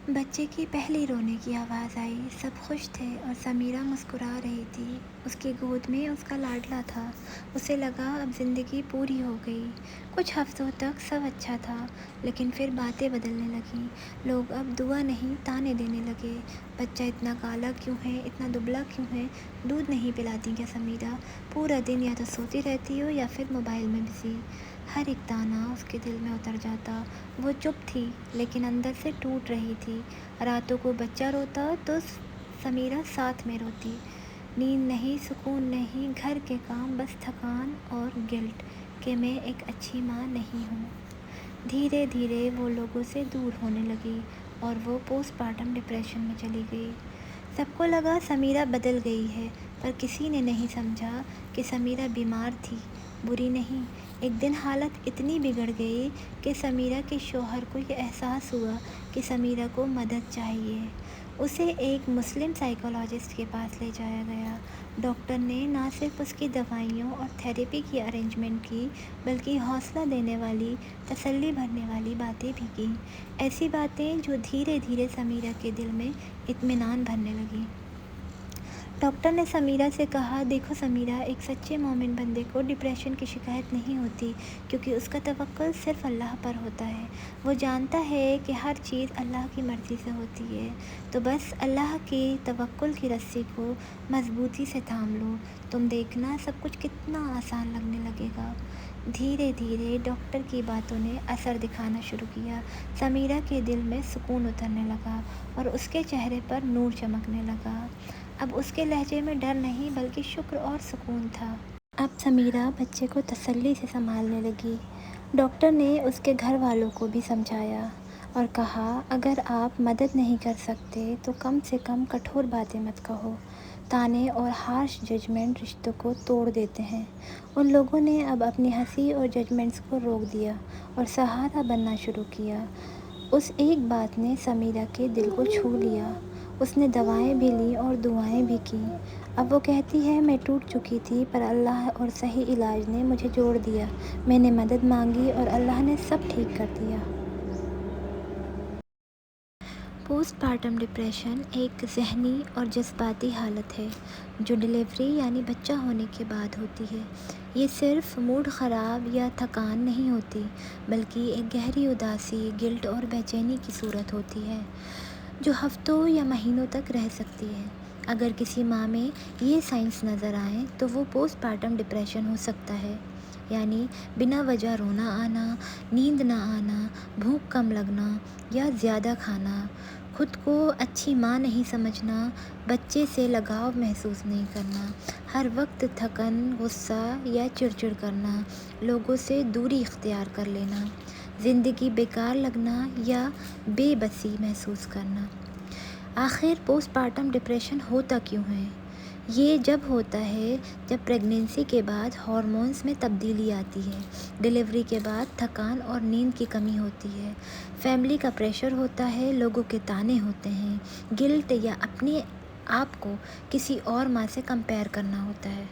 بچے کی پہلی رونے کی آواز آئی، سب خوش تھے اور سمیرہ مسکرا رہی تھی۔ اس کی گود میں اس کا لاڈلا تھا۔ اسے لگا اب زندگی پوری ہو گئی۔ کچھ ہفتوں تک سب اچھا تھا، لیکن پھر باتیں بدلنے لگیں۔ لوگ اب دعا نہیں طعنے دینے لگے۔ بچہ اتنا کالا کیوں ہے، اتنا دبلا کیوں ہے، دودھ نہیں پلاتی کیا سمیرہ؟ پورا دن یا تو سوتی رہتی ہو یا پھر موبائل میں بزی۔ ہر ایک طعنہ اس کے دل میں اتر جاتا۔ وہ چپ تھی لیکن اندر سے ٹوٹ رہی تھی۔ راتوں کو بچہ روتا تو سمیرہ ساتھ میں روتی۔ نیند نہیں، سکون نہیں، گھر کے کام، بس تھکان اور گلٹ کہ میں ایک اچھی ماں نہیں ہوں۔ دھیرے دھیرے وہ لوگوں سے دور ہونے لگی اور وہ پوسٹ پارٹم ڈپریشن میں چلی گئی۔ سب کو لگا سمیرہ بدل گئی ہے، پر کسی نے نہیں سمجھا کہ سمیرہ بیمار تھی، بری نہیں۔ ایک دن حالت اتنی بگڑ گئی کہ سمیرہ کے شوہر کو یہ احساس ہوا کہ سمیرہ کو مدد چاہیے۔ اسے ایک مسلم سائیکالوجسٹ کے پاس لے جایا گیا۔ ڈاکٹر نے نہ صرف اس کی دوائیوں اور تھیراپی کی ارینجمنٹ کی، بلکہ حوصلہ دینے والی، تسلی بھرنے والی باتیں بھی کیں۔ ایسی باتیں جو دھیرے دھیرے سمیرہ کے دل میں اطمینان بھرنے لگیں۔ ڈاکٹر نے سمیرہ سے کہا، دیکھو سمیرہ، ایک سچے مومن بندے کو ڈپریشن کی شکایت نہیں ہوتی، کیونکہ اس کا توکل صرف اللہ پر ہوتا ہے۔ وہ جانتا ہے کہ ہر چیز اللہ کی مرضی سے ہوتی ہے۔ تو بس اللہ کی توکل کی رسی کو مضبوطی سے تھام لو، تم دیکھنا سب کچھ کتنا آسان لگنے لگے گا۔ دھیرے دھیرے ڈاکٹر کی باتوں نے اثر دکھانا شروع کیا۔ سمیرہ کے دل میں سکون اترنے لگا اور اس کے چہرے پر نور چمکنے لگا۔ اب اس کے لہجے میں ڈر نہیں بلکہ شکر اور سکون تھا۔ اب سمیرہ بچے کو تسلی سے سنبھالنے لگی۔ ڈاکٹر نے اس کے گھر والوں کو بھی سمجھایا اور کہا، اگر آپ مدد نہیں کر سکتے تو کم سے کم کٹھور باتیں مت کہو۔ طعنے اور ہارش ججمنٹ رشتوں کو توڑ دیتے ہیں۔ ان لوگوں نے اب اپنی ہنسی اور ججمنٹس کو روک دیا اور سہارا بننا شروع کیا۔ اس ایک بات نے سمیرہ کے دل کو چھو لیا۔ اس نے دوائیں بھی لیں اور دعائیں بھی کیں۔ اب وہ کہتی ہے، میں ٹوٹ چکی تھی پر اللہ اور صحیح علاج نے مجھے جوڑ دیا۔ میں نے مدد مانگی اور اللہ نے سب ٹھیک کر دیا۔ پوسٹ پارٹم ڈپریشن ایک ذہنی اور جذباتی حالت ہے جو ڈلیوری یعنی بچہ ہونے کے بعد ہوتی ہے۔ یہ صرف موڈ خراب یا تھکان نہیں ہوتی، بلکہ ایک گہری اداسی، گلٹ اور بے چینی کی صورت ہوتی ہے جو ہفتوں یا مہینوں تک رہ سکتی ہے۔ اگر کسی ماں میں یہ سائنس نظر آئیں تو وہ پوسٹ پارٹم ڈپریشن ہو سکتا ہے، یعنی بنا وجہ رونا آنا، نیند نہ آنا، بھوک کم لگنا یا زیادہ کھانا، خود کو اچھی ماں نہیں سمجھنا، بچے سے لگاؤ محسوس نہیں کرنا، ہر وقت تھکن، غصہ یا چڑچڑ کرنا، لوگوں سے دوری اختیار کر لینا، زندگی بیکار لگنا یا بے بسی محسوس کرنا۔ آخر پوسٹ پارٹم ڈپریشن ہوتا کیوں ہے؟ یہ جب ہوتا ہے جب پریگنینسی کے بعد ہارمونز میں تبدیلی آتی ہے، ڈلیوری کے بعد تھکان اور نیند کی کمی ہوتی ہے، فیملی کا پریشر ہوتا ہے، لوگوں کے طعنے ہوتے ہیں، گلٹ یا اپنے آپ کو کسی اور ماں سے کمپیئر کرنا ہوتا ہے۔